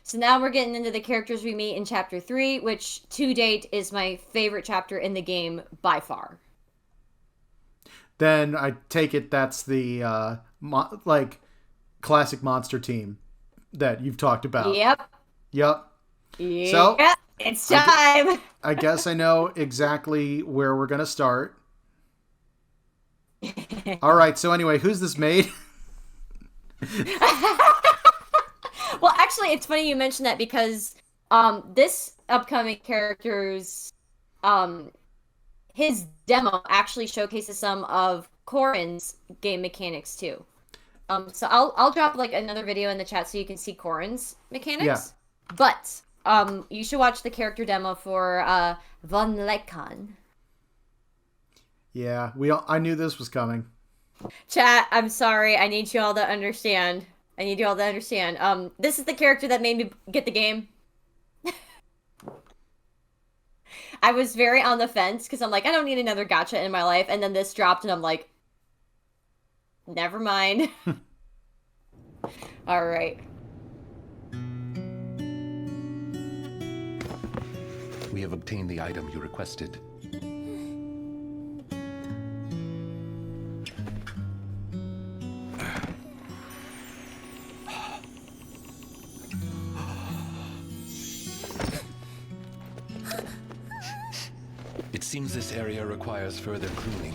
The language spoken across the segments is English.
So now we're getting into the characters we meet in Chapter 3, which to date is my favorite chapter in the game by far. Then I take it that's the like classic monster team that you've talked about. Yep. Yep. So Yep. It's time. I guess I know exactly where we're gonna start. All right. So anyway, who's this Maid? Well, actually, it's funny you mentioned that because this upcoming character's his demo actually showcases some of Corin's game mechanics too. So I'll drop like another video in the chat so you can see Corin's mechanics. Yeah. But you should watch the character demo for Von Lycaon. Yeah, I knew this was coming. Chat, I'm sorry. I need you all to understand. This is the character that made me get the game. I was very on the fence because I'm like, I don't need another gacha in my life. And then this dropped and I'm like, never mind. All right. We have obtained the item you requested. It seems this area requires further cleaning.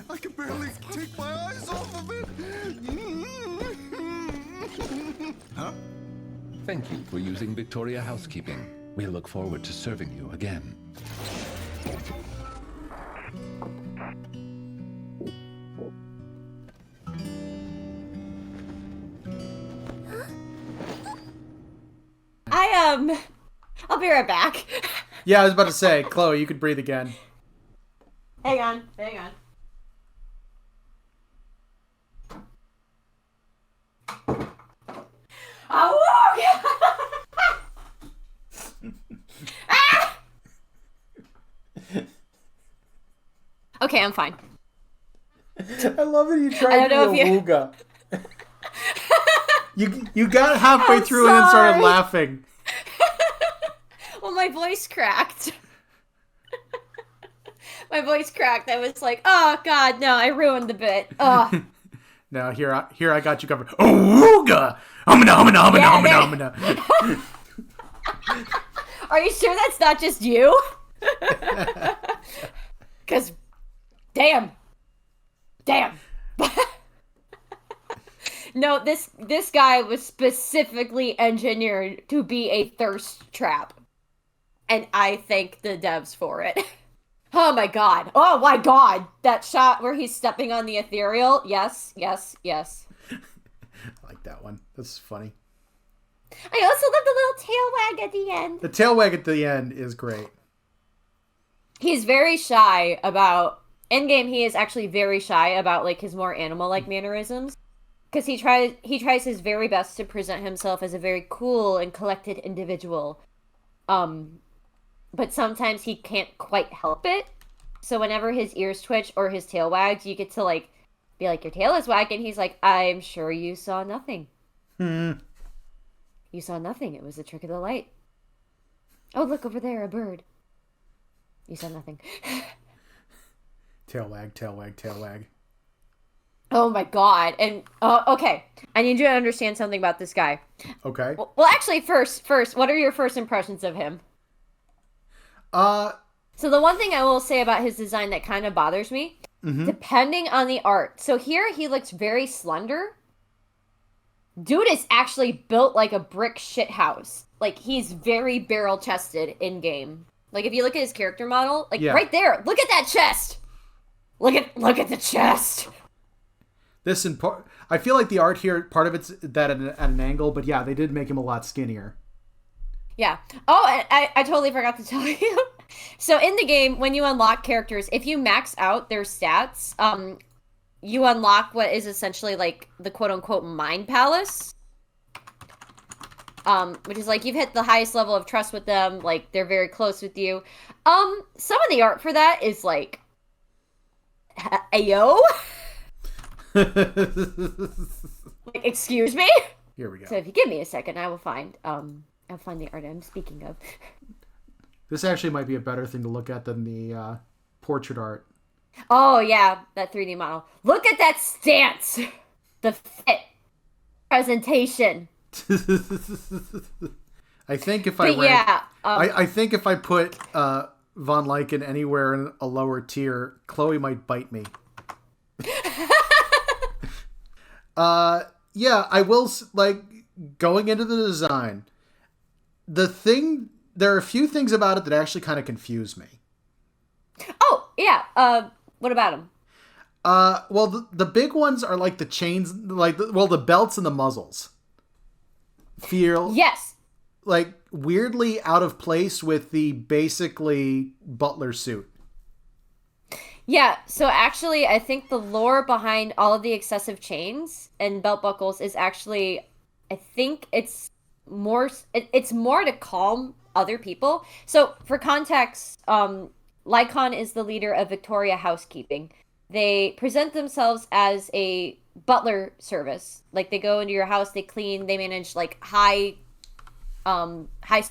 I can barely take my eyes off of it. Huh? Thank you for using Victoria Housekeeping. We look forward to serving you again. I'll be right back. Yeah, I was about to say, Chloe, you could breathe again. Hang on. Oh, ah! Okay, I'm fine. I love that you tried to be a wooga. You got halfway through and then started laughing. Well, my voice cracked. My voice cracked. I was like, oh, God, no, I ruined the bit. Oh. No, here I got you covered. Ooga! Humana. Are you sure that's not just you? Because, damn. No, this guy was specifically engineered to be a thirst trap. And I thank the devs for it. Oh my god. Oh my god. That shot where he's stepping on the ethereal. Yes, yes, yes. I like that one. That's funny. I also love the little tail wag at the end. The tail wag at the end is great. He's very shy about... In-game, he is actually very shy about, like, his more animal-like mannerisms. Because he tries his very best to present himself as a very cool and collected individual. But sometimes he can't quite help it. So whenever his ears twitch or his tail wags, you get to, like, be like, your tail is wagging. He's like, I'm sure you saw nothing. You saw nothing. It was a trick of the light. Oh, look over there, a bird. You saw nothing. Tail wag, tail wag, tail wag. Oh my god. And, okay. I need you to understand something about this guy. Okay. Well, actually, first, what are your first impressions of him? So the one thing I will say about his design that kind of bothers me, depending on the art. So here he looks very slender. Dude is actually built like a brick shithouse. Like, he's very barrel-chested in-game. Like, if you look at his character model, like, right there, look at that chest! Look at the chest! This in part, I feel like the art here, part of it's that at an angle, but yeah, they did make him a lot skinnier. Yeah. Oh, I totally forgot to tell you. So in the game, when you unlock characters, if you max out their stats, you unlock what is essentially like the quote-unquote mind palace. Which is like you've hit the highest level of trust with them, like they're very close with you. Some of the art for that is like, ayo? Like, excuse me? Here we go. So if you give me a second, I will find the art I'm speaking of. This actually might be a better thing to look at than the portrait art. Oh yeah, that 3D model. Look at that stance! The fit. Presentation. I think if I think if I put Von Lycaon anywhere in a lower tier, Chloe might bite me. Yeah, I will, like, going into the design, there are a few things about it that actually kind of confuse me. Oh, yeah, what about him? Well, the big ones are, like, the chains, like, the belts and the muzzles. Feel... Yes. Like, weirdly out of place with the, basically, butler suit. Yeah, so actually, I think the lore behind all of the excessive chains and belt buckles is actually, I think it's more to calm other people. So, for context, Lycaon is the leader of Victoria Housekeeping. They present themselves as a butler service. Like, they go into your house, they clean, they manage, like, high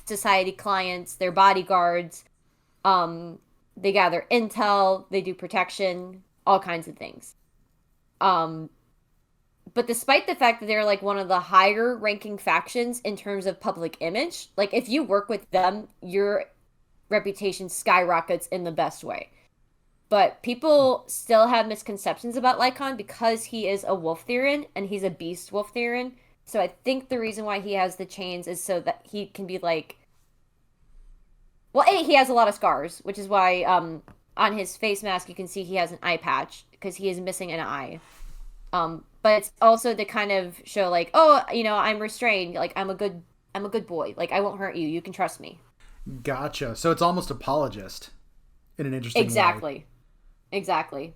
society clients, they're bodyguards, they gather intel, they do protection, all kinds of things. But despite the fact that they're like one of the higher ranking factions in terms of public image, like if you work with them, your reputation skyrockets in the best way. But people still have misconceptions about Lycaon because he is a Wolf Theron and he's a beast Wolf Theron. So I think the reason why he has the chains is so that he can be like, well, he has a lot of scars, which is why on his face mask you can see he has an eye patch because he is missing an eye. But it's also to kind of show like, oh, you know, I'm restrained. Like I'm a good boy. Like I won't hurt you. You can trust me. Gotcha. So it's almost apologist in an interesting way. Exactly.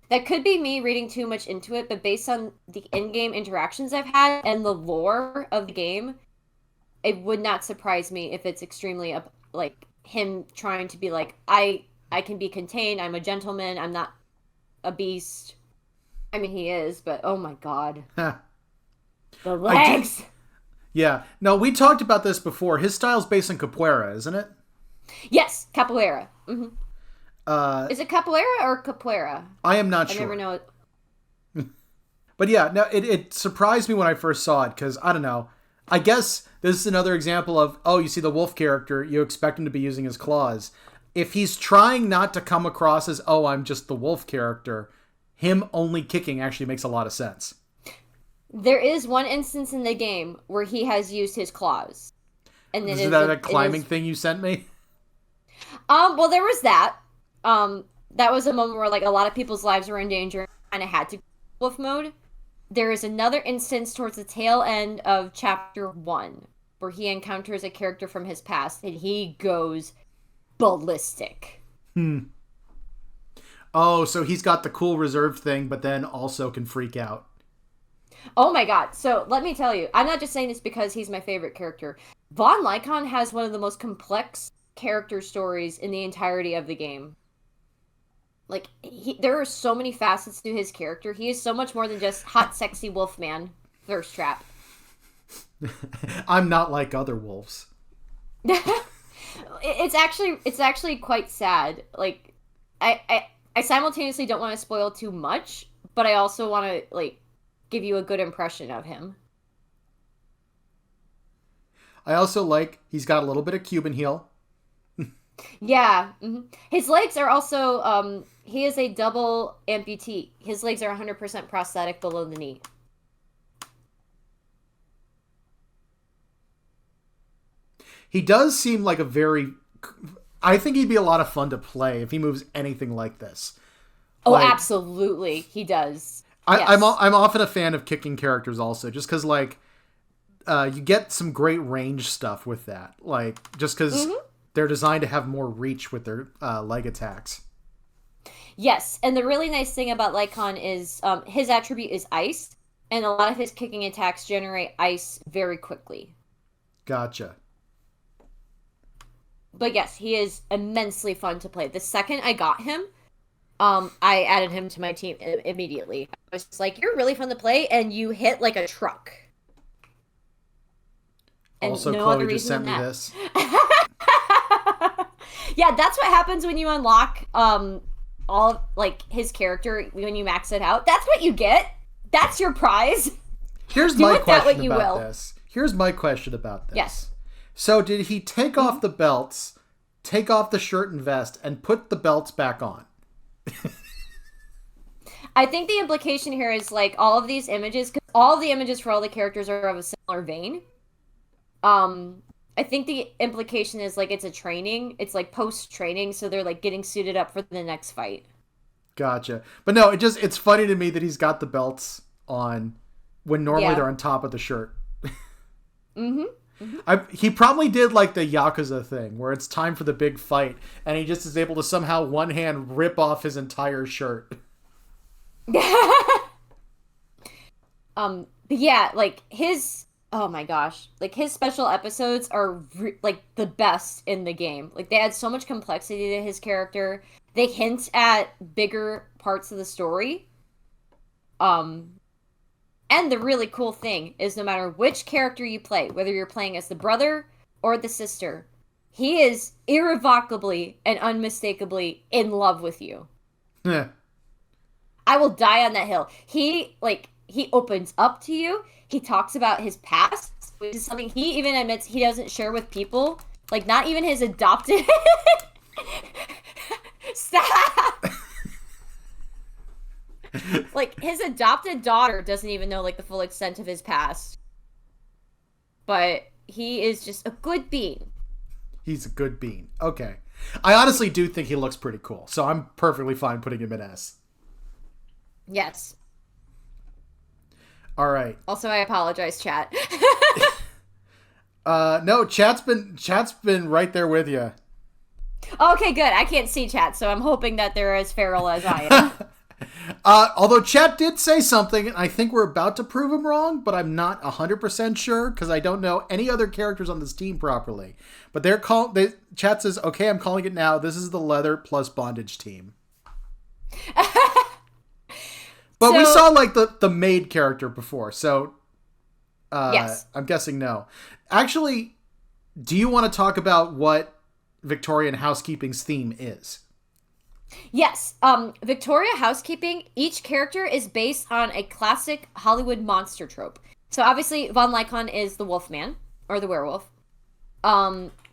That could be me reading too much into it, but based on the in-game interactions I've had and the lore of the game, it would not surprise me if it's extremely like him trying to be like, I can be contained. I'm a gentleman. I'm not a beast. I mean, he is, but oh my god. The legs. Yeah. No, we talked about this before. His style's based on capoeira, isn't it? Yes, capoeira. Mm-hmm. Is it capoeira or capoeira? I am not sure. I never know it. But yeah, no, it surprised me when I first saw it because, I don't know, I guess this is another example of, oh, you see the wolf character, you expect him to be using his claws. If he's trying not to come across as, oh, I'm just the wolf character, him only kicking actually makes a lot of sense. There is one instance in the game where he has used his claws. And is that climbing thing you sent me? Well, there was that. That was a moment where like a lot of people's lives were in danger and kind of had to go wolf mode. There is another instance towards the tail end of chapter 1 where he encounters a character from his past and he goes ballistic. Oh, so he's got the cool reserve thing, but then also can freak out. Oh my god. So let me tell you, I'm not just saying this because he's my favorite character. Von Lycaon has one of the most complex character stories in the entirety of the game. Like, there are so many facets to his character. He is so much more than just hot, sexy wolfman thirst trap. I'm not like other wolves. It's actually quite sad. Like, I simultaneously don't want to spoil too much, but I also want to like give you a good impression of him. I also like he's got a little bit of Cuban heel. Yeah. Mm-hmm. His legs are also he is a double amputee. His legs are 100% prosthetic below the knee. He does seem like a very... I think he'd be a lot of fun to play if he moves anything like this. Oh, like, absolutely. He does. I'm often a fan of kicking characters also, just because, like, you get some great range stuff with that. Like, just because they're designed to have more reach with their leg attacks. Yes, and the really nice thing about Lycaon is his attribute is ice, and a lot of his kicking attacks generate ice very quickly. Gotcha. But yes, he is immensely fun to play. The second I got him, I added him to my team immediately. I was just like, you're really fun to play, and you hit like a truck. And also, no Chloe just sent me this. Yeah, that's what happens when you unlock all like his character when you max it out. That's what you get. That's your prize. Here's my question about this. Here's my question about this. Yes. So did he take off the belts, take off the shirt and vest, and put the belts back on? I think the implication here is like all of these images, because all of the images for all the characters are of a similar vein. I think the implication is like it's a training. It's like post-training, so they're like getting suited up for the next fight. Gotcha. But no, it's funny to me that he's got the belts on when normally they're on top of the shirt. He probably did like the Yakuza thing where it's time for the big fight and he just is able to somehow one hand rip off his entire shirt. But yeah, like his... Oh my gosh. Like, his special episodes are, like, the best in the game. Like, they add so much complexity to his character. They hint at bigger parts of the story. And the really cool thing is no matter which character you play, whether you're playing as the brother or the sister, he is irrevocably and unmistakably in love with you. Yeah. I will die on that hill. He opens up to you. He talks about his past, which is something he even admits he doesn't share with people. Like, not even his adopted... Stop! Like, his adopted daughter doesn't even know, like, the full extent of his past. But he is just a good being. He's a good being. Okay. I honestly do think he looks pretty cool, so I'm perfectly fine putting him in S. Yes. All right. Also, I apologize, chat. No, chat's been right there with you. Okay, good. I can't see chat, so I'm hoping that they're as feral as I am. Although chat did say something, and I think we're about to prove him wrong, but I'm not 100% sure because I don't know any other characters on this team properly. But chat says, okay, I'm calling it now. This is the leather plus bondage team. But we saw, like, the Maid character before, so yes. I'm guessing no. Actually, do you want to talk about what Victorian Housekeeping's theme is? Yes. Victoria Housekeeping, each character is based on a classic Hollywood monster trope. So, obviously, Von Lycaon is the Wolfman, or the werewolf.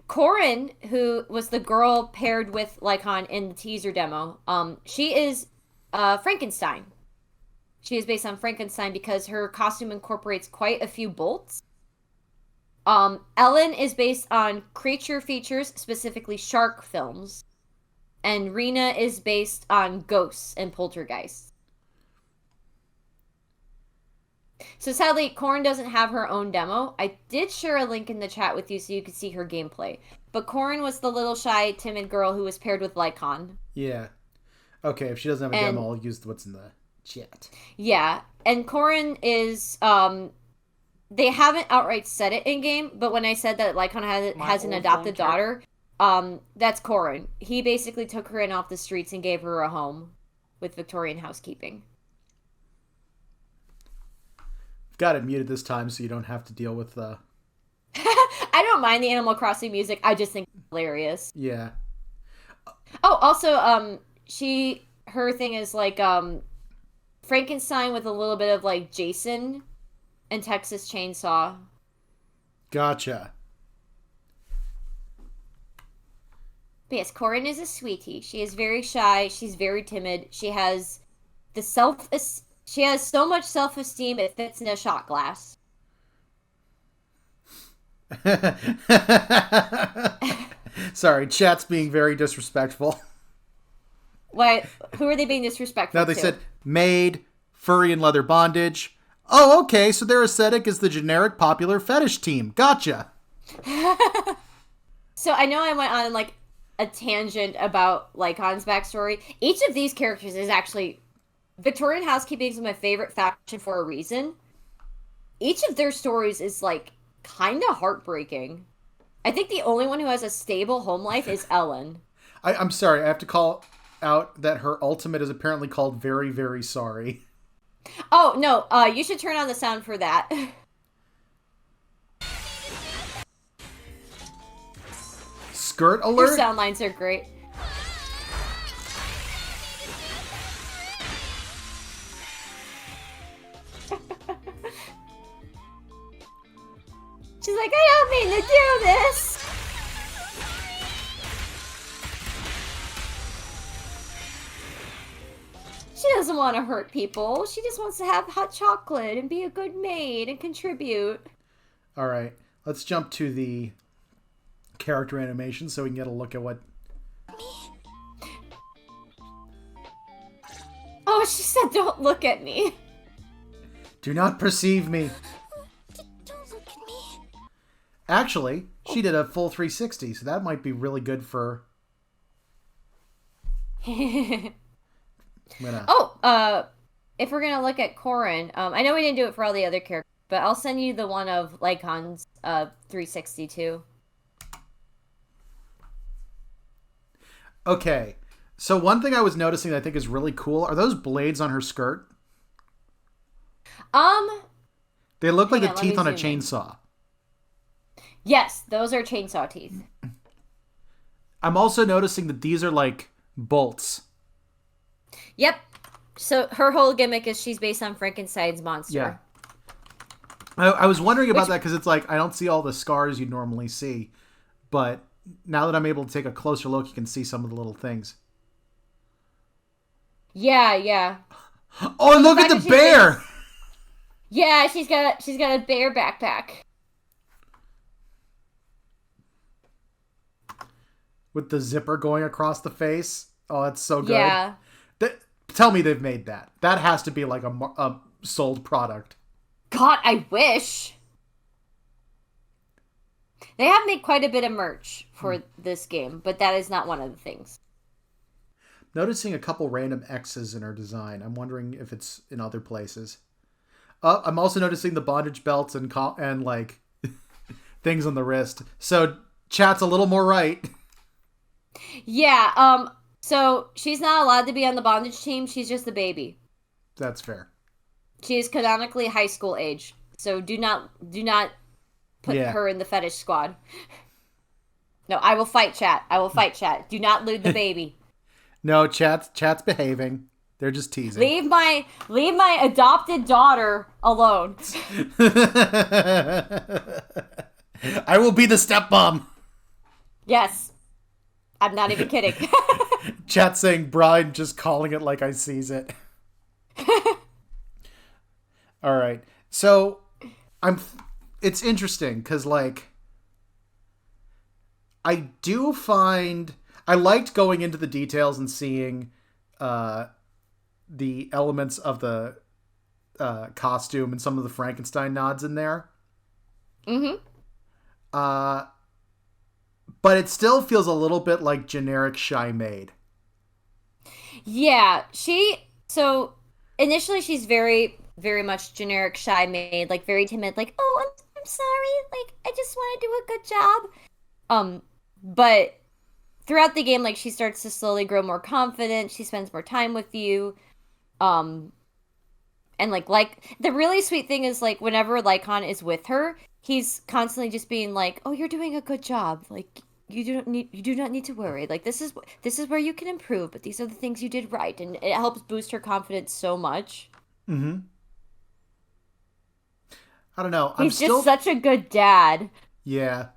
Corin, who was the girl paired with Lycaon in the teaser demo, she is Frankenstein. She is based on Frankenstein because her costume incorporates quite a few bolts. Ellen is based on creature features, specifically shark films. And Rena is based on ghosts and poltergeists. So sadly, Corin doesn't have her own demo. I did share a link in the chat with you so you could see her gameplay. But Corin was the little shy, timid girl who was paired with Lycaon. Yeah. Okay, if she doesn't have a demo, I'll use what's in the chat. Yeah, and Corin is, they haven't outright said it in-game, but when I said that Lycaon has an adopted daughter, that's Corin. He basically took her in off the streets and gave her a home with Victorian housekeeping. Got it muted this time so you don't have to deal with the... I don't mind the Animal Crossing music. I just think it's hilarious. Yeah. Oh, also, her thing is like, Frankenstein with a little bit of like Jason and Texas Chainsaw. Gotcha. But yes, Corin is a sweetie. She is very shy. She's very timid. She has she has so much self-esteem it fits in a shot glass. Sorry, chat's being very disrespectful. Why? Who are they being disrespectful to? No, they said Maid, furry and leather bondage. Oh, okay, so their aesthetic is the generic popular fetish team. Gotcha. So I know I went on like a tangent about Lycaon's backstory. Each of these characters is actually... Victorian housekeeping is my favorite faction for a reason. Each of their stories is like kind of heartbreaking. I think the only one who has a stable home life is Ellen. I'm sorry, I have to call out that her ultimate is apparently called Very, Very Sorry. Oh, no, you should turn on the sound for that. Skirt alert? Her sound lines are great. She's like, I don't mean to do this. She doesn't want to hurt people. She just wants to have hot chocolate and be a good maid and contribute. All right, let's jump to the character animation so we can get a look at what... Oh, she said, don't look at me. Do not perceive me. Actually, she did a full 360, so that might be really good for... if we're gonna look at Corin, I know we didn't do it for all the other characters, but I'll send you the one of Lycaon's 360 too. Okay, so one thing I was noticing that I think is really cool are those blades on her skirt. They look like the teeth on a chainsaw. Yes, those are chainsaw teeth. I'm also noticing that these are like bolts. Yep. So her whole gimmick is she's based on Frankenstein's monster. Yeah. I was wondering about that because it's like I don't see all the scars you normally see, but now that I'm able to take a closer look, you can see some of the little things. Yeah. Oh, look at the bear! Yeah, she's got a bear backpack. With the zipper going across the face. Oh, that's so good. Yeah. Tell me they've made that. That has to be like a sold product. God, I wish. They have made quite a bit of merch for this game, but that is not one of the things. Noticing a couple random X's in her design. I'm wondering if it's in other places. I'm also noticing the bondage belts and like things on the wrist. So chat's a little more right. Yeah, so she's not allowed to be on the bondage team. She's just a baby. That's fair. She is canonically high school age. So do not put her in the fetish squad. No, I will fight chat. Do not loot the baby. No, chat's behaving. They're just teasing. Leave my adopted daughter alone. I will be the stepmom. Yes. I'm not even kidding. Chat saying bride, just calling it like I sees it. All right. So it's interesting because, like, I do find I liked going into the details and seeing the elements of the costume and some of the Frankenstein nods in there. Mm-hmm. But it still feels a little bit like generic shy Maid. Yeah, so initially she's very, very much generic shy Maid, like very timid, like, oh, I'm sorry, like, I just want to do a good job. But throughout the game, like, she starts to slowly grow more confident, she spends more time with you, and like, the really sweet thing is, like, whenever Lycaon is with her, he's constantly just being like, oh, you're doing a good job, like, you do not need to worry. Like, this is where you can improve, but these are the things you did right, and it helps boost her confidence so much. Mm-hmm. I don't know. He's just such a good dad. Yeah.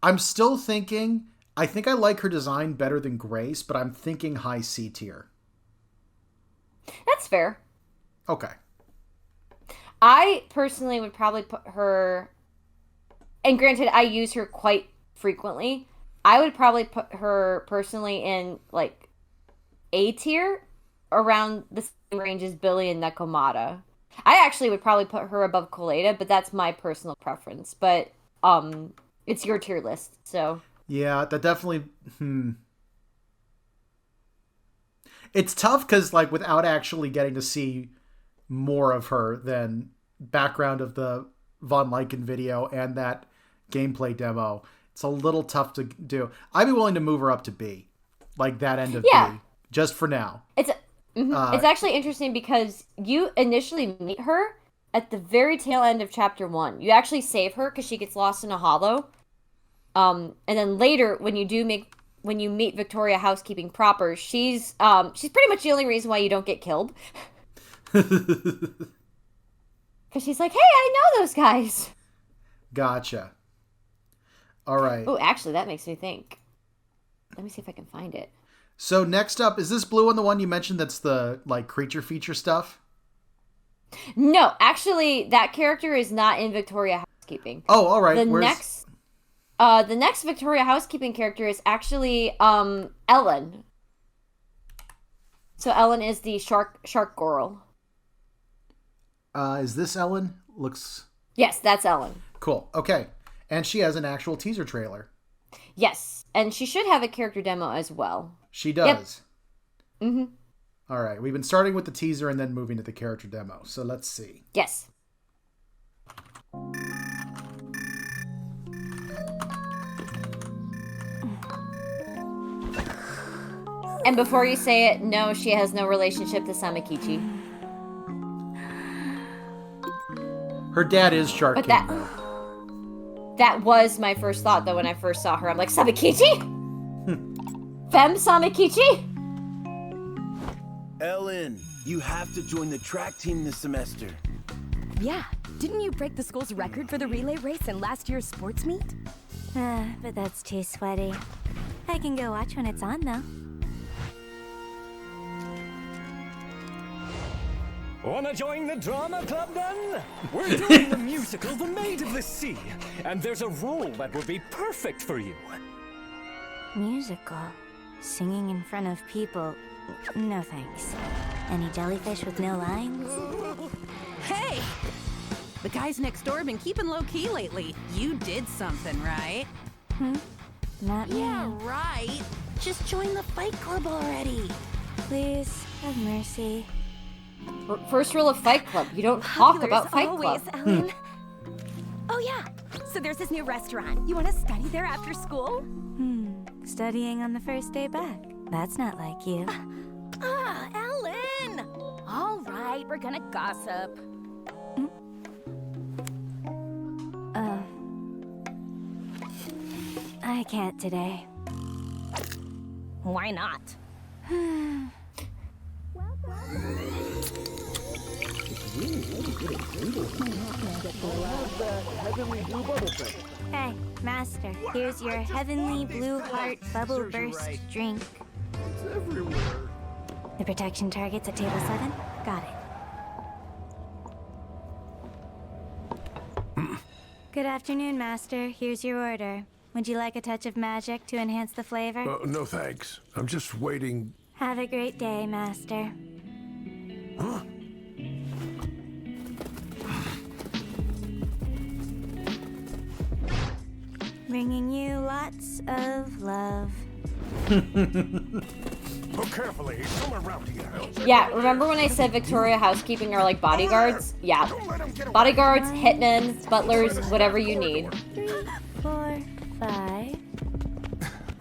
I'm still thinking, I think I like her design better than Grace, but I'm thinking high C tier. That's fair. Okay. I personally would probably put her, and granted, I use her quite frequently, I would probably put her personally in, like, A tier, around the same range as Billy and Nekomata. I actually would probably put her above Coleta, but that's my personal preference. But it's your tier list, so. Yeah, that definitely. It's tough because, like, without actually getting to see more of her than background of the Von Lycaon video and that gameplay demo, it's a little tough to do. I'd be willing to move her up to B, like that end of B, just for now. It's actually interesting because you initially meet her at the very tail end of chapter 1. You actually save her because she gets lost in a hollow. And then later, when you meet Victoria Housekeeping proper, she's pretty much the only reason why you don't get killed. Because she's like, hey, I know those guys. Gotcha. All right. Oh, actually, that makes me think. Let me see if I can find it. So next up, is this blue one the one you mentioned that's the, like, creature feature stuff? No, actually, that character is not in Victoria Housekeeping. Oh, all right. The next Victoria Housekeeping character is actually Ellen. So Ellen is the shark girl. Is this Ellen? Looks... Yes, that's Ellen. Cool. Okay. And she has an actual teaser trailer. Yes. And she should have a character demo as well. She does. Yep. Mm-hmm. All right. We've been starting with the teaser and then moving to the character demo. So let's see. Yes. And before you say it, no, she has no relationship to Samakichi. Her dad is Shark King, though. That was my first thought, though, when I first saw her. I'm like, Samakichi? Femme Samakichi? Ellen, you have to join the track team this semester. Yeah, didn't you break the school's record for the relay race in last year's sports meet? But that's too sweaty. I can go watch when it's on, though. Wanna join the drama club then? We're doing the musical The Maid of the Sea, and there's a role that would be perfect for you. Musical? Singing in front of people? No thanks. Any jellyfish with no lines? Hey! The guys next door have been keeping low-key lately. You did something, right? Not me. Yeah, right. Just join the fight club already. Please, have mercy. First rule of Fight Club, you don't talk about Fight Club. Ellen. Oh yeah, so there's this new restaurant. You want to study there after school? Studying on the first day back. That's not like you. Ellen! All right, we're gonna gossip. I can't today. Why not? Hey, Master, here's your heavenly blue heart bubble burst drink. It's everywhere. The protection target's at table 7? Got it. Good afternoon, Master. Here's your order. Would you like a touch of magic to enhance the flavor? No thanks. I'm just waiting. Have a great day, Master. Huh? Bringing you lots of love. Look carefully. He's somewhere around here. Yeah, remember when I said Victoria Housekeeping are like bodyguards? Yeah. Bodyguards, hitmen, butlers, whatever you need. 3, 4, 5.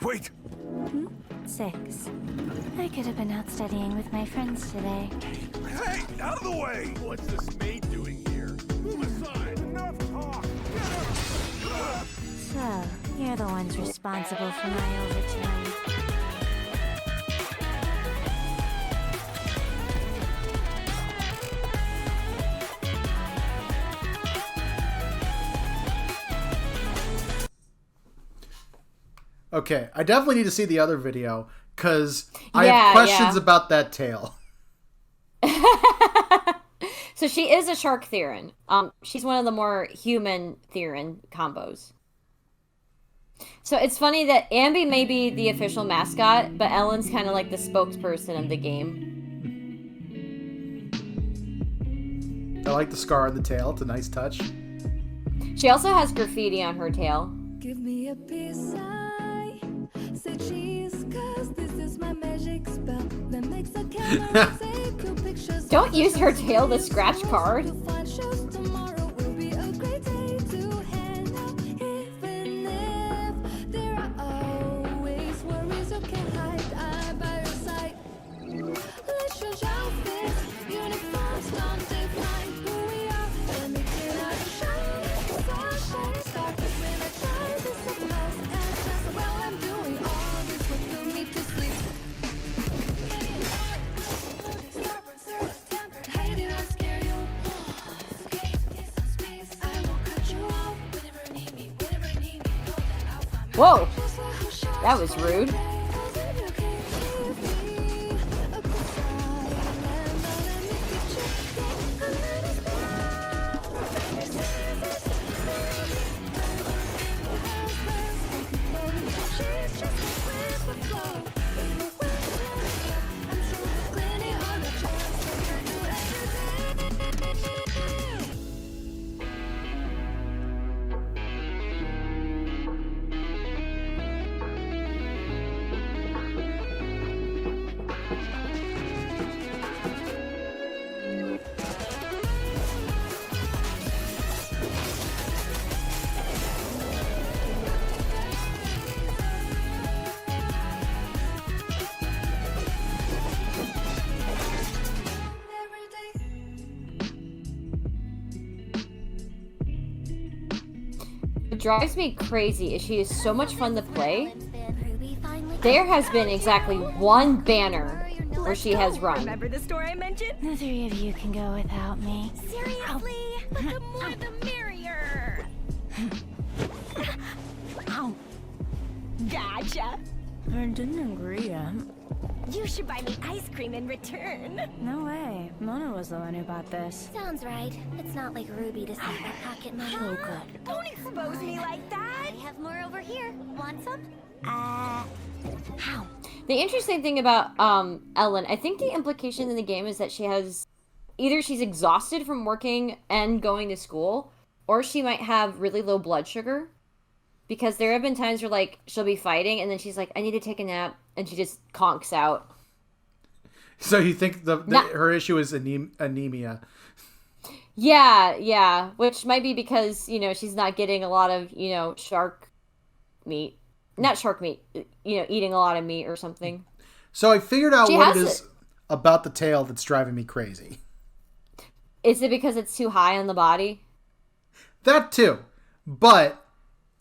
Wait. 6. I could have been out studying with my friends today. Hey, out of the way! What's this maid doing here? Move aside. Enough talk. So, you're the ones responsible for my overtime. Okay, I definitely need to see the other video, because I have questions about that tail. So she is a shark Theron. She's one of the more human Theron combos. So it's funny that Ambi may be the official mascot, but Ellen's kind of like the spokesperson of the game. I like the scar on the tail. It's a nice touch. She also has graffiti on her tail. Give me a piece say cheese, cause this is my magic spell that makes a camera take your pictures. Don't use her tail to scratch cards. Tomorrow will be a great day to hang out, even if there are always worries you can't hide. I'm by your side. Let's change outfits, uniforms don't define who we are. Let me get out and shine, sunshine and star. When I try this applause and just well I'm doing all this, what you need to sleep. Hate it, I'll scare you. It's some space, I won't cut you off. Whenever you need me, whenever you need me, know that I'll find my Whoa, that was rude. What drives me crazy is she is so much fun to play. There has been exactly one banner where she has run. Remember the store I mentioned? The 3 of you can go without me. Seriously? But the more the merrier. Ow. Gotcha. I didn't agree. You should buy me ice cream in return. No way. Mona was the one who bought this. Sounds right. It's not like Ruby to save my pocket money. Oh, good. Don't expose me like that. I have more over here. Want some? How? The interesting thing about Ellen, I think the implication in the game is that she has either she's exhausted from working and going to school, or she might have really low blood sugar. Because there have been times where, like, she'll be fighting, and then she's like, I need to take a nap, and she just conks out. So you think her issue is anemia? Yeah, which might be because, you know, she's not getting a lot of, you know, shark meat. Not shark meat, you know, eating a lot of meat or something. So I figured out what it is about the tail that's driving me crazy. Is it because it's too high on the body? That too. But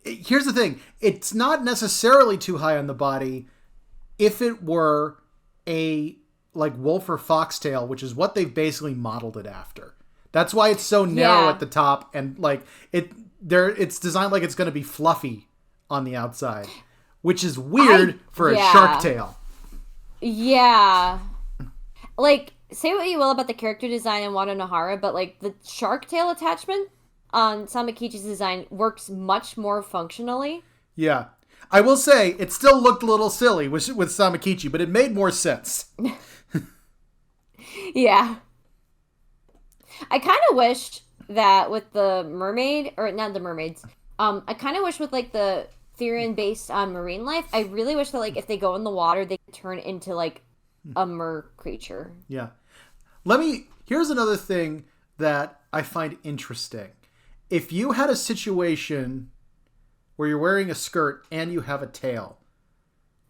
here's the thing. It's not necessarily too high on the body if it were a, like, wolf or foxtail, which is what they've basically modeled it after. That's why it's so narrow at the top, and, like, it's designed like it's going to be fluffy on the outside, which is weird for a shark tail. Yeah. Like, say what you will about the character design in Wada Nahara, but, like, the shark tail attachment on Samakichi's design works much more functionally. Yeah. I will say, it still looked a little silly with Samakichi, but it made more sense. Yeah. I kind of wish that with the mermaid, or not the mermaids, I kind of wish with, like, the Therian based on marine life, I really wish that, like, if they go in the water, they could turn into, like, a mer creature. Yeah. Here's another thing that I find interesting. If you had a situation where you're wearing a skirt and you have a tail,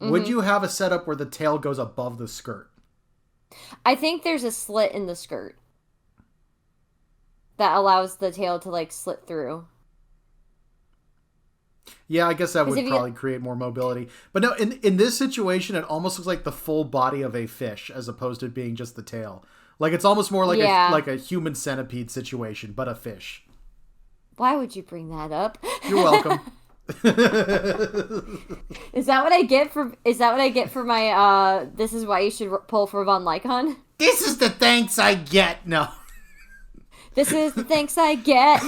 would you have a setup where the tail goes above the skirt? I think there's a slit in the skirt that allows the tail to, like, slit through. Yeah, I guess that would probably create more mobility. But no, in this situation, it almost looks like the full body of a fish as opposed to being just the tail. Like, it's almost more like a human centipede situation, but a fish. Why would you bring that up? You're welcome. Is that what I get for my this is why you should pull for Von Lycaon? This is the thanks I get. No. This is the thanks I get.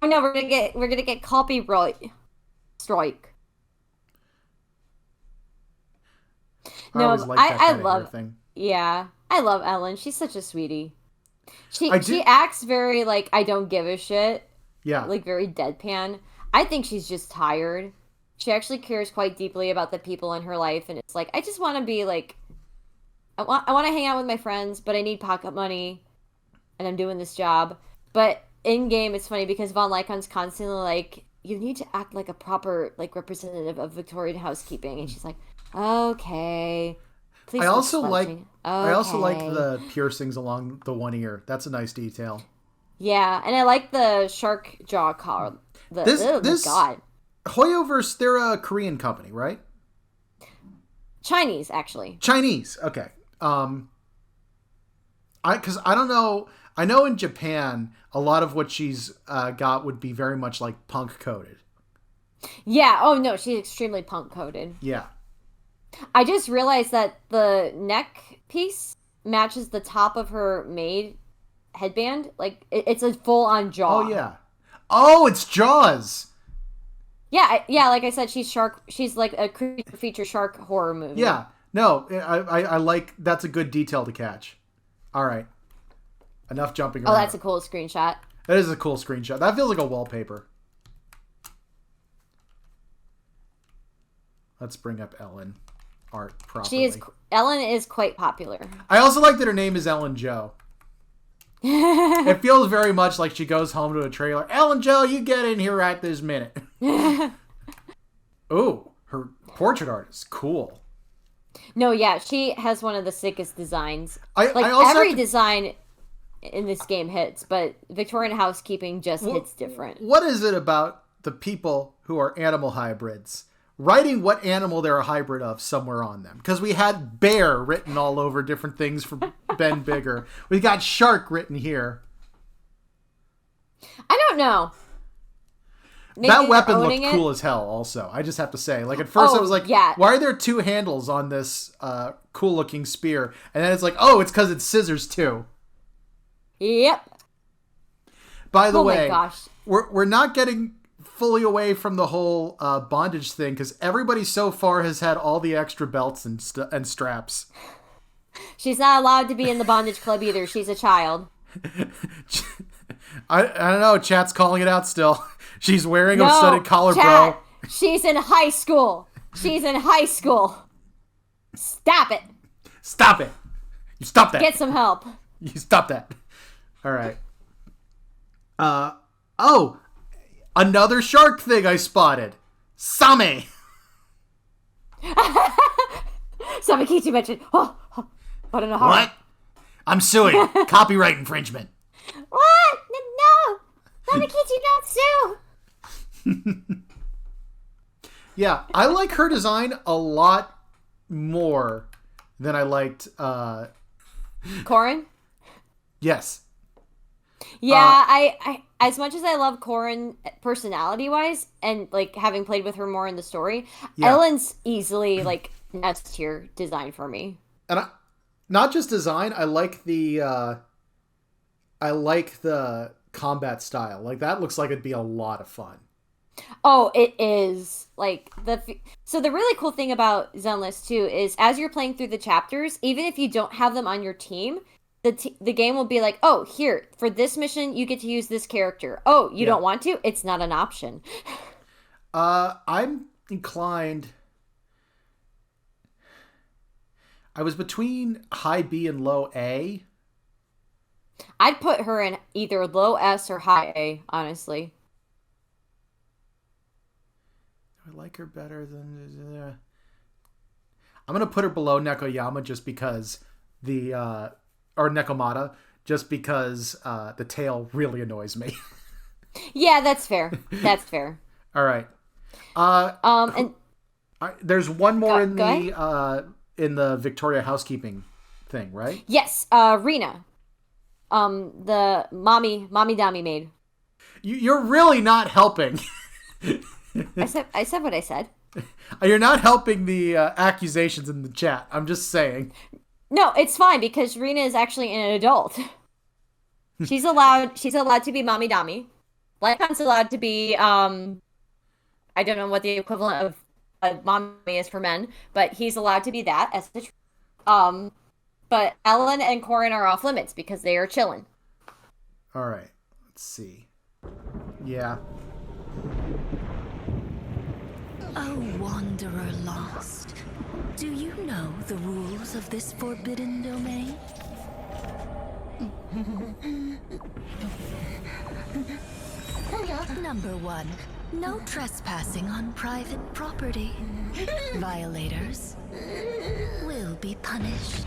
Oh no, we're gonna get copyright strike. No, I love thing. Yeah, I love Ellen. She's such a sweetie. She acts very like I don't give a shit. Yeah, like very deadpan. I think she's just tired. She actually cares quite deeply about the people in her life, and it's like I just want to be like, I want to hang out with my friends, but I need pocket money, and I'm doing this job. But in game, it's funny because Von Lycaon's constantly like, you need to act like a proper like representative of Victorian housekeeping, and she's like, okay. Please I also like the piercings along the one ear. That's a nice detail. Yeah, and I like the shark jaw collar. This God. Hoyoverse, they're a Korean company, right? Chinese, actually. Chinese, okay. Because I don't know. I know in Japan, a lot of what she's got would be very much like punk coded. Yeah. Oh no, she's extremely punk coded. Yeah. I just realized that the neck piece matches the top of her Maid headband. Like it's a full on jaw. Oh yeah. Oh, it's Jaws. Yeah, like I said, she's like a creature feature shark horror movie. Yeah. No, I like, that's a good detail to catch. All right. Enough jumping around. Oh, that's a cool screenshot. That is a cool screenshot. That feels like a wallpaper. Let's bring up Ellen art properly. Ellen is quite popular. I also like that her name is Ellen Jo. It feels very much like she goes home to a trailer. Ellen Jo, you get in here right this minute. Ooh, her portrait art is cool. No, yeah, she has one of the sickest designs. Every design in this game hits, but Victorian housekeeping just hits different. What is it about the people who are animal hybrids writing what animal they're a hybrid of somewhere on them? Because we had bear written all over different things for Ben Bigger. We got shark written here. I don't know. Maybe that weapon looked cool as hell also. I just have to say. Like at first I was like, why are there two handles on this cool looking spear? And then it's like, oh, it's because it's scissors too. Yep. By the way, my gosh. we're not getting fully away from the whole bondage thing because everybody so far has had all the extra belts and straps. She's not allowed to be in the bondage club either. She's a child. I don't know. Chat's calling it out still. She's wearing a studded collar, bro. She's in high school. She's in high school. Stop it. Stop it. You stop that. Get some help. You stop that. All right. Oh, another shark thing I spotted. Same. Samakichi mentioned. Oh, I don't know how. What? I'm suing. Copyright infringement. What? No. Samakichi, not sue. Yeah, I like her design a lot more than I liked Corin? Yes. Yeah, I as much as I love Corin personality-wise and like having played with her more in the story, Ellen's easily like next tier design for me. And not just design, I like the combat style. Like, that looks like it'd be a lot of fun. Oh, it is. Like, so the really cool thing about Zenless, too, is as you're playing through the chapters, even if you don't have them on your team, the game will be like, oh, here, for this mission, you get to use this character. Oh, you don't want to? It's not an option. I'm inclined... I was between high B and low A. I'd put her in either low S or high A, honestly. I like her better than... I'm going to put her below Nekoyama just because or Nekomata, just because the tail really annoys me. Yeah, that's fair. That's fair. All right. There's one more in the Victoria Housekeeping thing, right? Yes, Rina. The mommy Dami Maid. You're really not helping. I said what I said. You're not helping the accusations in the chat. I'm just saying. No, it's fine because Rina is actually an adult. She's allowed to be mommy Dami. Lycaon's allowed to be I don't know what the equivalent of a mommy is for men, but he's allowed to be that as the but Ellen and Corin are off limits because they are chilling. All right. Let's see. Yeah. Oh, wanderer lost. Do you know the rules of this forbidden domain? Number 1. No trespassing on private property. Violators will be punished.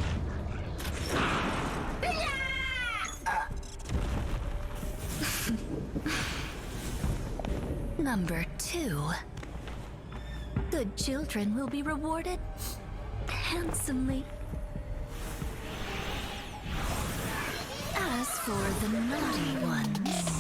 Number 2. Good children will be rewarded handsomely. As for the naughty ones...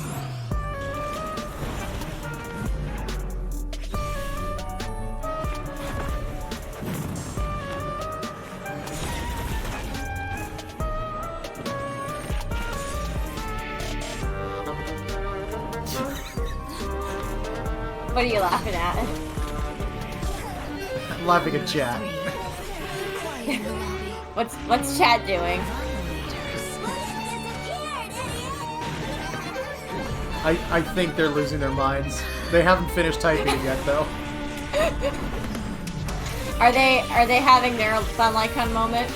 What are you laughing at? I'm laughing at chat. What's chat doing? I think they're losing their minds. They haven't finished typing yet, though. Are they having their fun Lycaon moment?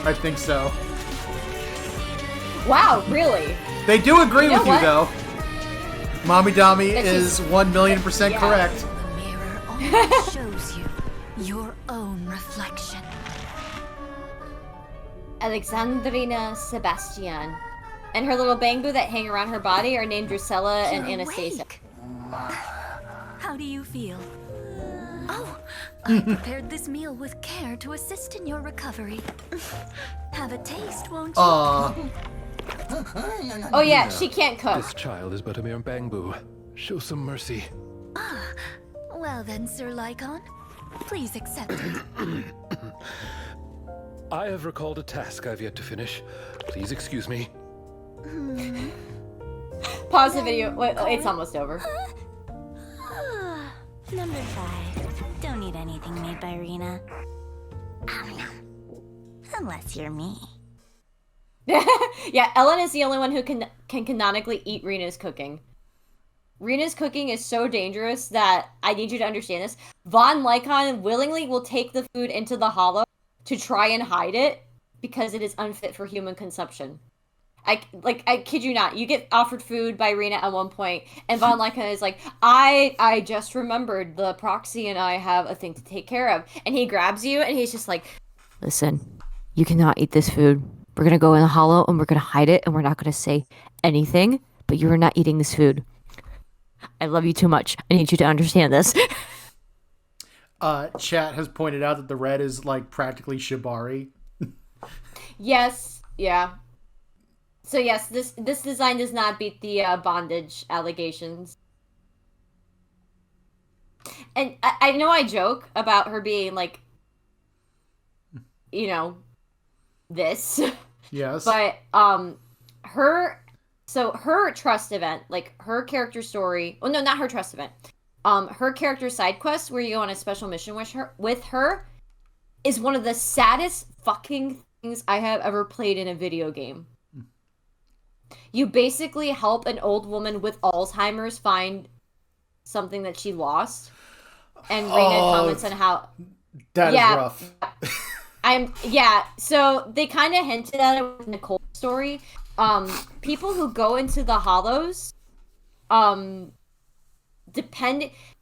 I think so. Wow, really? They do agree with you, what? though. Mommy Dami is 1,000,000% correct. The mirror only shows you your own reflection. Alexandrina Sebastian. And her little bamboo that hang around her body are named Drusilla and Anastasia. Awake. How do you feel? Oh, I prepared this meal with care to assist in your recovery. Have a taste, won't you? Oh yeah, she can't cook. This child is but a mere bamboo. Show some mercy. Well then, Sir Lycaon, please accept it. I have recalled a task I've yet to finish. Please excuse me. Pause the video. Wait, it's almost over. Number 5. Don't eat anything made by Rina. Unless you're me. Yeah, Ellen is the only one who can canonically eat Rina's cooking. Rina's cooking is so dangerous that I need you to understand this. Von Lycaon willingly will take the food into the hollow to try and hide it because it is unfit for human consumption. I kid you not. You get offered food by Rina at one point, and Von Lycaon is like, I just remembered the proxy and I have a thing to take care of. And he grabs you and he's just like, listen, you cannot eat this food. We're going to go in the hollow and we're going to hide it and we're not going to say anything, but you are not eating this food. I love you too much. I need you to understand this. Chat has pointed out that the red is like practically shibari. Yes, yeah. So yes, this design does not beat the bondage allegations. And I know I joke about her being like, you know, this. Yes. But her trust event, like her character story. Oh no, not her trust event. Her character side quest where you go on a special mission with her is one of the saddest fucking things I have ever played in a video game. You basically help an old woman with Alzheimer's find something that she lost, and Rena comments on how that is rough. So they kind of hinted at it with Nicole's story. People who go into the hollows,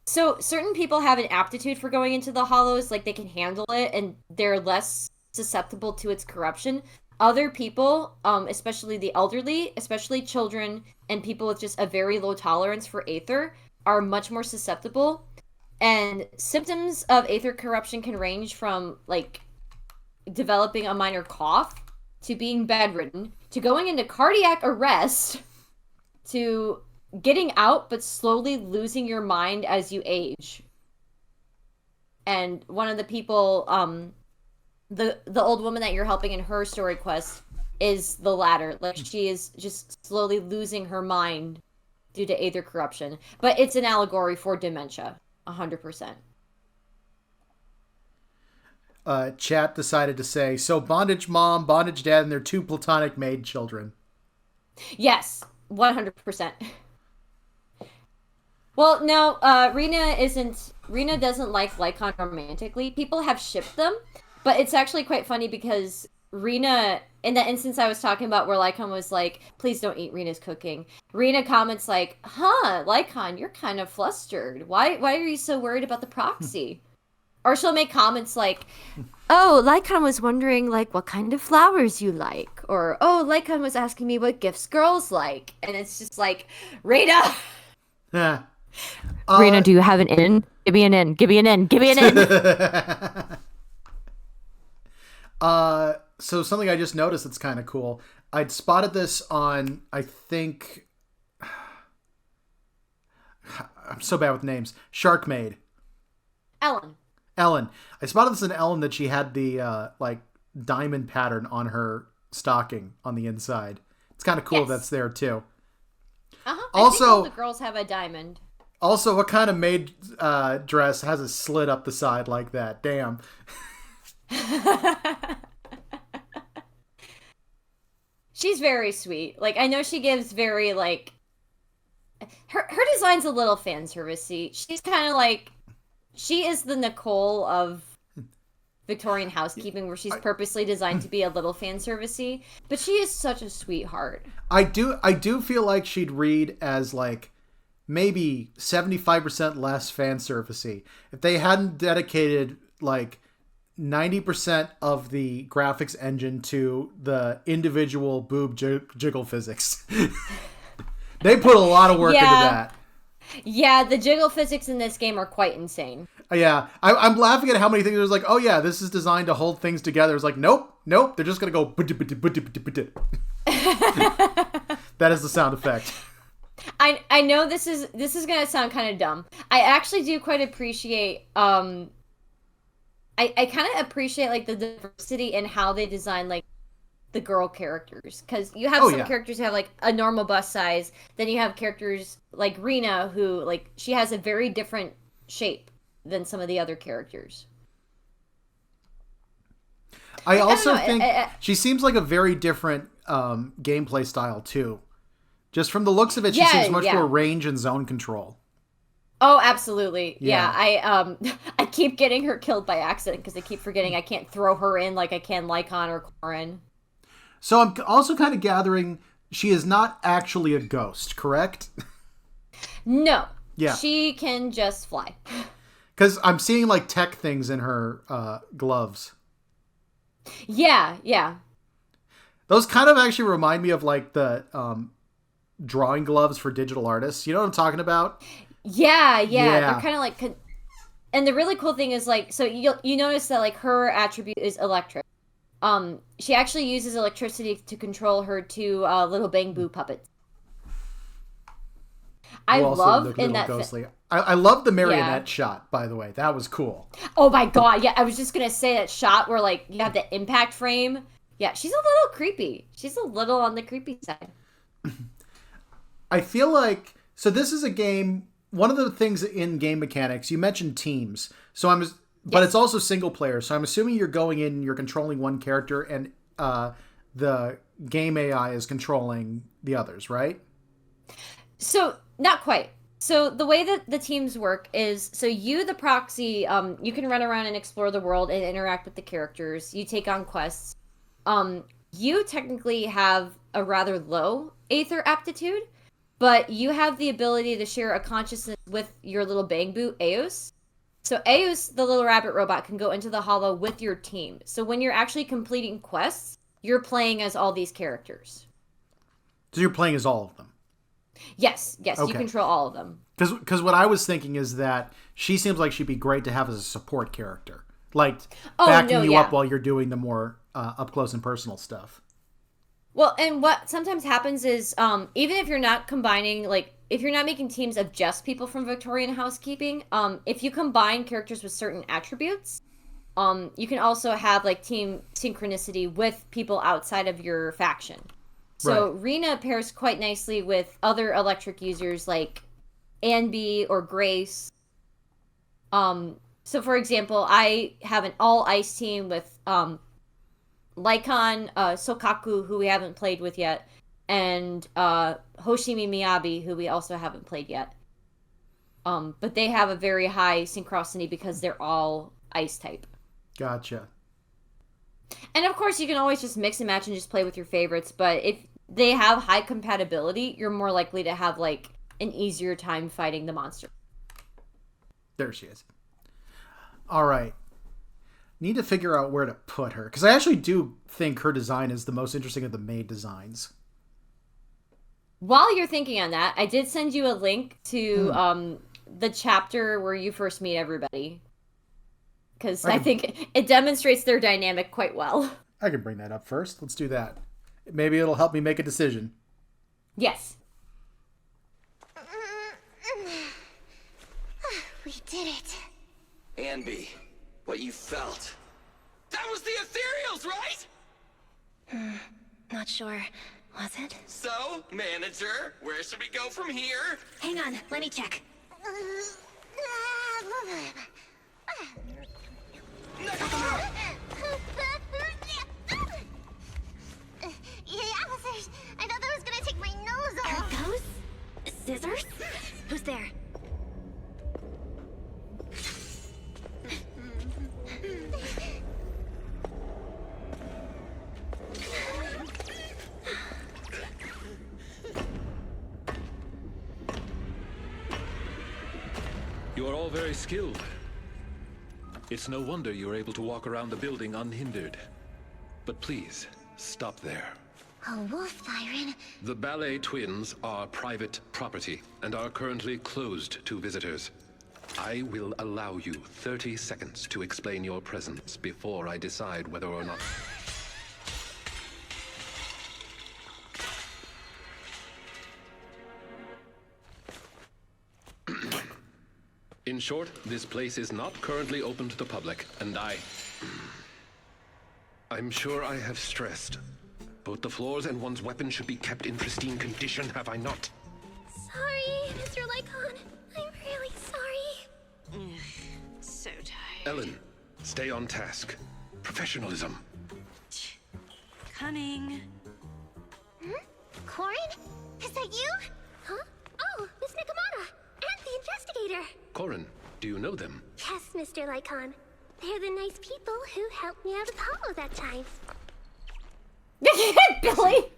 so certain people have an aptitude for going into the hollows, like they can handle it and they're less susceptible to its corruption. Other people, especially the elderly, especially children and people with just a very low tolerance for aether, are much more susceptible. And symptoms of aether corruption can range from like developing a minor cough to being bedridden to going into cardiac arrest to getting out but slowly losing your mind as you age. And one of the people, the old woman that you're helping in her story quest is the latter. Like, she is just slowly losing her mind due to aether corruption. But it's an allegory for dementia, 100%. Chat decided to say, so bondage mom, bondage dad, and their 2 platonic maid children. Yes, 100%. Well, no, Rena doesn't like Lycaon romantically. People have shipped them, but it's actually quite funny because Rena, in that instance I was talking about where Lycaon was like, please don't eat Rena's cooking, Rena comments like, Lycaon, you're kind of flustered. Why are you so worried about the proxy? Or she'll make comments like, oh, Lycaon was wondering, like, what kind of flowers you like. Or, oh, Lycaon was asking me what gifts girls like. And it's just like, Rena! Rena, do you have an in? Give me an in. Give me an in. Give me an in. So something I just noticed that's kind of cool. I'd spotted this on, I think... I'm so bad with names. Shark Maid. Ellen. I spotted this in Ellen that she had the like diamond pattern on her stocking on the inside. It's kind of cool that's there too. Also, I think all the girls have a diamond. Also, what kind of maid dress has a slit up the side like that? Damn. She's very sweet. Like, I know she gives very like her design's a little fan servicey. She's kind of like, she is the Nicole of Victorian housekeeping, where she's purposely designed to be a little fan servicey, but she is such a sweetheart. I do feel like she'd read as like maybe 75% less fan servicey if they hadn't dedicated like 90% of the graphics engine to the individual boob jiggle physics. They put a lot of work into that. Yeah, the jiggle physics in this game are quite insane. Yeah, I'm laughing at how many things there's like, oh yeah, this is designed to hold things together. It's like, nope, they're just gonna go. That is the sound effect. I know this is gonna sound kind of dumb. I actually do quite appreciate I kind of appreciate like the diversity in how they design like the girl characters, because you have some characters who have like a normal bust size, then you have characters like Rena who like she has a very different shape than some of the other characters. I also think she seems like a very different gameplay style too. Just from the looks of it, she seems much more range and zone control. Oh, absolutely. Yeah. I keep getting her killed by accident because I keep forgetting I can't throw her in like I can Lycaon or Corin. So I'm also kind of gathering she is not actually a ghost, correct? No. Yeah. She can just fly. Because I'm seeing like tech things in her gloves. Yeah. Those kind of actually remind me of like the drawing gloves for digital artists. You know what I'm talking about? Yeah. They're kind of like... And the really cool thing is like, so you notice that like her attribute is electric. She actually uses electricity to control her 2 little bamboo puppets. I love in that ghostly. I love the marionette shot, by the way. That was cool. Oh my god, yeah, I was just gonna say that shot where like you have the impact frame Yeah, she's a little creepy. She's a little on the creepy side. I feel like, so this is a game, one of the things in game mechanics, you mentioned teams. So but it's also single player. So I'm assuming you're going in, you're controlling one character, and the game AI is controlling the others, right? So, not quite. So the way that the teams work is, so you, the proxy, you can run around and explore the world and interact with the characters. You take on quests. You technically have a rather low Aether aptitude, but you have the ability to share a consciousness with your little bang boot, Eos. So Eos, the little rabbit robot, can go into the hollow with your team. So when you're actually completing quests, you're playing as all these characters. So you're playing as all of them? Yes, okay. You control all of them. Because what I was thinking is that she seems like she'd be great to have as a support character. Like, backing you up while you're doing the more up-close and personal stuff. Well, and what sometimes happens is, even if you're not combining, like, if you're not making teams of just people from Victorian Housekeeping, if you combine characters with certain attributes, you can also have, like, team synchronicity with people outside of your faction. So Rena pairs quite nicely with other electric users like Anby or Grace. So, for example, I have an all-ice team with Lycaon, Sokaku, who we haven't played with yet, and Hoshimi Miyabi, who we also haven't played yet. But they have a very high synchronicity because they're all ice type. Gotcha. And of course, you can always just mix and match and just play with your favorites, but if they have high compatibility, you're more likely to have, like, an easier time fighting the monster. There she is. All right. Need to figure out where to put her, because I actually do think her design is the most interesting of the Maid designs. While you're thinking on that, I did send you a link to the chapter where you first meet everybody, because I think it demonstrates their dynamic quite well. I can bring that up first. Let's do that. Maybe it'll help me make a decision. Yes. We did it. Anby, what you felt. That was the ethereals, right? Not sure. Was it? So, manager, where should we go from here? Hang on, let me check. Yeah, officers! I thought that was gonna take my nose off! Are those scissors? Who's there? You are all very skilled. It's no wonder you're able to walk around the building unhindered. But please, stop there. A wolf siren? The ballet twins are private property and are currently closed to visitors. I will allow you 30 seconds to explain your presence before I decide whether or not... In short, this place is not currently open to the public, and I'm sure I have stressed. Both the floors and one's weapon should be kept in pristine condition, have I not? Sorry, Mr. Lycaon. I'm really sorry. So tired. Ellen, stay on task. Professionalism. Cunning. Corin? Is that you? Huh? Oh, Miss Nikamata. And the investigator. Corin, do you know them? Yes, Mr. Lycaon. They're the nice people who helped me out of the hollow that time. Billy!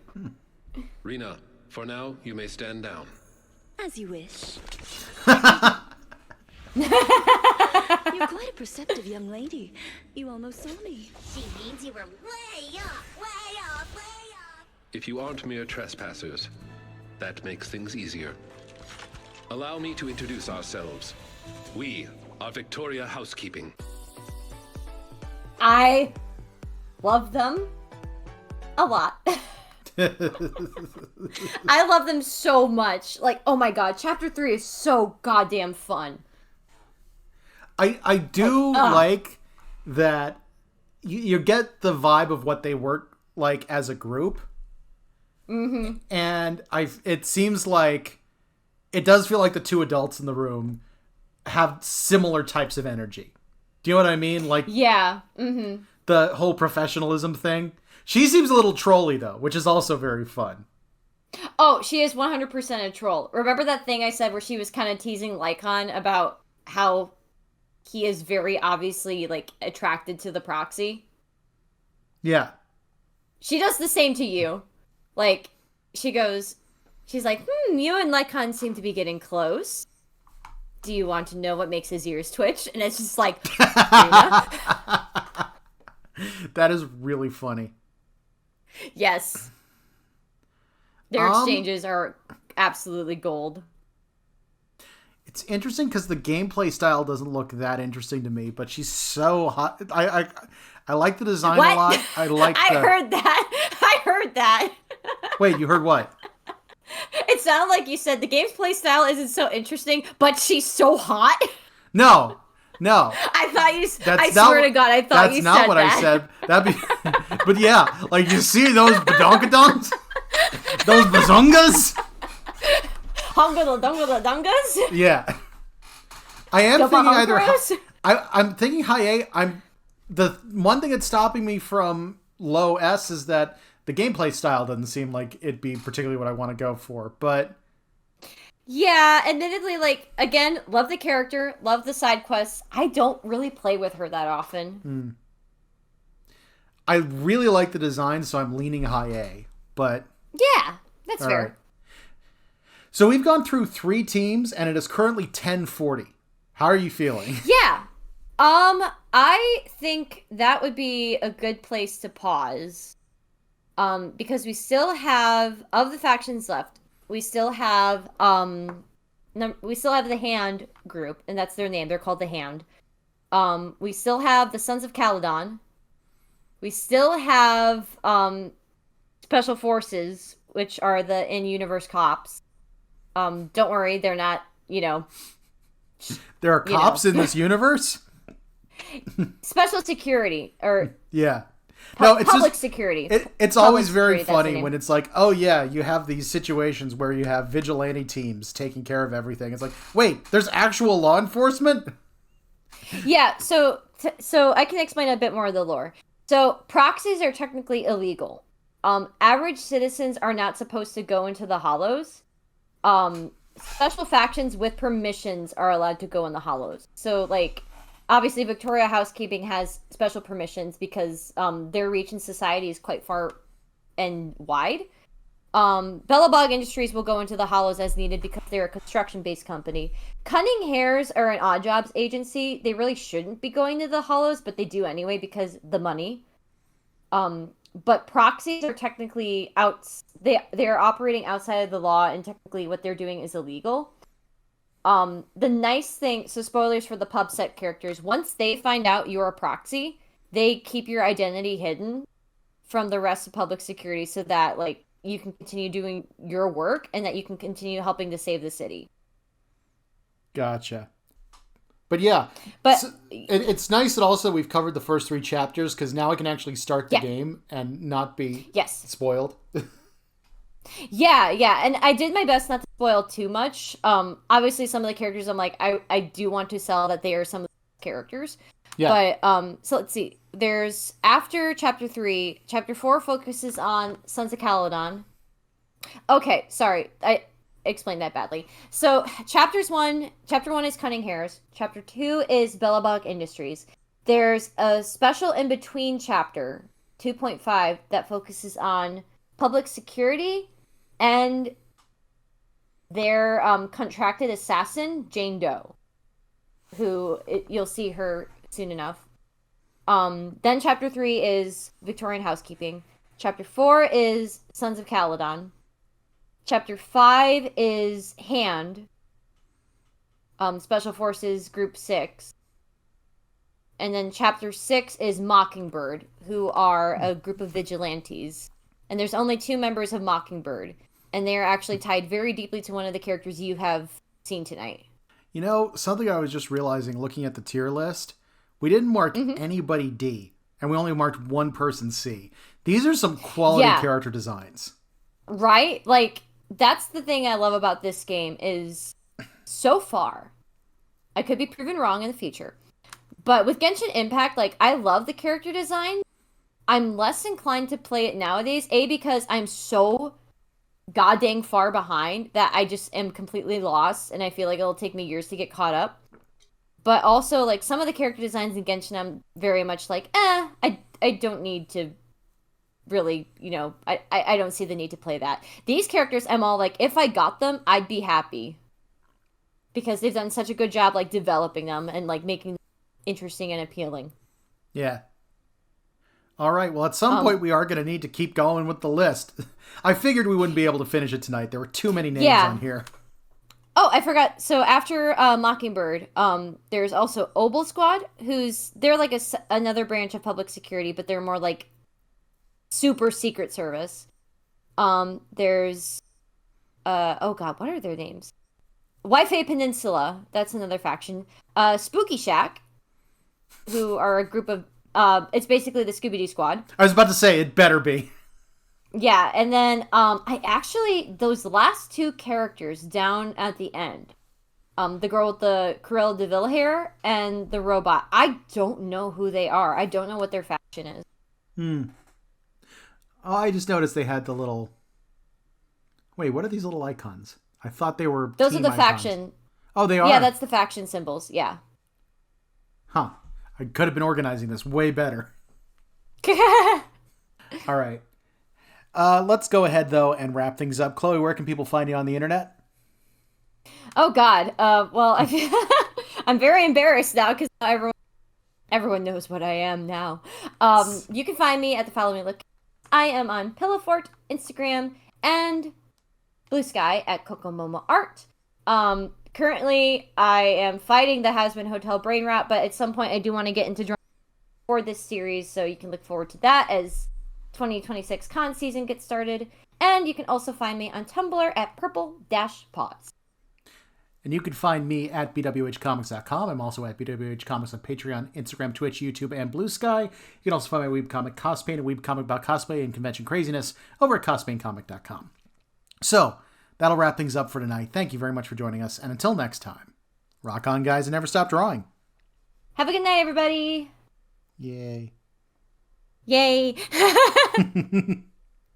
Rena, for now, you may stand down. As you wish. You're quite a perceptive young lady. You almost saw me. She means you were way off, way off, way off. If you aren't mere trespassers, that makes things easier. Allow me to introduce ourselves. We are Victoria Housekeeping. I love them a lot. I love them so much. Like, oh my god, chapter 3 is so goddamn fun. I do like that you get the vibe of what they work like as a group. Mm-hmm. And it seems like it does feel like the two adults in the room have similar types of energy. Do you know what I mean? Like, yeah. Mm-hmm. The whole professionalism thing. She seems a little trolly though, which is also very fun. Oh, she is 100% a troll. Remember that thing I said where she was kind of teasing Lycaon about how he is very obviously, like, attracted to the proxy? Yeah. She does the same to you. Like, she's like, you and Lycaon seem to be getting close. Do you want to know what makes his ears twitch? And it's just like, that is really funny. Yes. Their exchanges are absolutely gold. It's interesting because the gameplay style doesn't look that interesting to me, but she's so hot. I like the design a lot. I heard that. Wait, you heard what? It sounded like you said the gameplay style isn't so interesting, but she's so hot. No. I thought you. I swear to God, I thought you said that. That's not what I said. That'd be. But yeah, like you see those badonkadonks, those bazongas. Hongadadongadadongas? Yeah. I am thinking either... I'm thinking high A. The one thing that's stopping me from low S is that the gameplay style doesn't seem like it'd be particularly what I want to go for, but... Yeah, admittedly, like, again, love the character, love the side quests. I don't really play with her that often. I really like the design, so I'm leaning high A, but... Yeah, that's fair. Right. So we've gone through 3 teams, and it is currently 10:40. How are you feeling? Yeah. I think that would be a good place to pause. Because we still have, of the factions left, we still have the Hand group, and that's their name. They're called the Hand. We still have the Sons of Caledon. We still have Special Forces, which are the in-universe cops. Don't worry, they're not, There are cops in this universe? Special security, or... Yeah. No, it's public security. It's always very funny when it's like, oh yeah, you have these situations where you have vigilante teams taking care of everything. It's like, wait, there's actual law enforcement? Yeah, so I can explain a bit more of the lore. So proxies are technically illegal. Average citizens are not supposed to go into the Hollows. Special factions with permissions are allowed to go in the Hollows. So, like, obviously Victoria Housekeeping has special permissions because their reach in society is quite far and wide. Bellabog Industries will go into the Hollows as needed because they're a construction-based company. Cunning Hares are an odd jobs agency. They really shouldn't be going to the Hollows, but they do anyway because the money. But proxies are technically they're operating outside of the law, and technically what they're doing is illegal. The nice thing, so spoilers for the pub set characters, once they find out you're a proxy, they keep your identity hidden from the rest of public security so that, like, you can continue doing your work and that you can continue helping to save the city. Gotcha. But yeah, it's nice that also we've covered the first 3 chapters, because now I can actually start the game and not be spoiled. Yeah, and I did my best not to spoil too much. Obviously some of the characters I'm like, I do want to sell that they are some of the characters. Yeah. But, so let's see. There's, after Chapter 3, Chapter 4 focuses on Sons of Caledon. Okay, sorry, I explained that badly. So, Chapter 1 is Cunning Hares. Chapter 2 is Bellabog Industries. There's a special in-between chapter, 2.5, that focuses on public security and their contracted assassin, Jane Doe, who you'll see her soon enough. Then Chapter 3 is Victorian Housekeeping. Chapter 4 is Sons of Caledon. Chapter 5 is Hand, Special Forces Group 6. And then Chapter 6 is Mockingbird, who are a group of vigilantes. And there's only 2 members of Mockingbird, and they're actually tied very deeply to one of the characters you have seen tonight. You know, something I was just realizing looking at the tier list, we didn't mark anybody D. and we only marked one person C. These are some quality character designs. Right? Like, that's the thing I love about this game is, so far, I could be proven wrong in the future, but with Genshin Impact, like, I love the character design. I'm less inclined to play it nowadays, because I'm so goddamn far behind that I just am completely lost, and I feel like it'll take me years to get caught up. But also, like, some of the character designs in Genshin, I'm very much like, I don't need to really, I don't see the need to play that. These characters, I'm all like, if I got them, I'd be happy. Because they've done such a good job, like, developing them and, like, making them interesting and appealing. Yeah. All right, well, at some point, we are going to need to keep going with the list. I figured we wouldn't be able to finish it tonight. There were too many names on here. Oh, I forgot. So after Mockingbird, there's also Obel Squad, they're like another branch of public security, but they're more like super secret service. There's, oh god, what are their names? Wi-Fi Peninsula, that's another faction. Spooky Shack, who are a group of, it's basically the Scooby-Doo Squad. I was about to say, it better be. Yeah, and then I actually, those last two characters down at the end, the girl with the Cruella de Vil hair and the robot, I don't know who they are. I don't know what their faction is. Oh, I just noticed they had the little... Wait, what are these little icons? I thought they were Those are the icons. faction. Oh, they are? Yeah, that's the faction symbols, yeah. Huh. I could have been organizing this way better. All right. Let's go ahead, though, and wrap things up. Chloe, where can people find you on the internet? Oh, God. Well, I'm very embarrassed now because everyone knows what I am now. You can find me at the Follow Me Look. I am on Pillowfort, Instagram, and Blue Sky at CocomomoArt. Currently, I am fighting the Has-Been Hotel brain rot, but at some point I do want to get into drawing for this series, so you can look forward to that as 2026 con season gets started. And you can also find me on Tumblr at purple-paws. And you can find me at BWHComics.com. I'm also at BWHComics on Patreon, Instagram, Twitch, YouTube, and Blue Sky. You can also find my webcomic Cospain, a webcomic about cosplay and convention craziness over at cospaigncomic.com. So, that'll wrap things up for tonight. Thank you very much for joining us. And until next time, rock on, guys, and never stop drawing. Have a good night, everybody. Yay. Yay.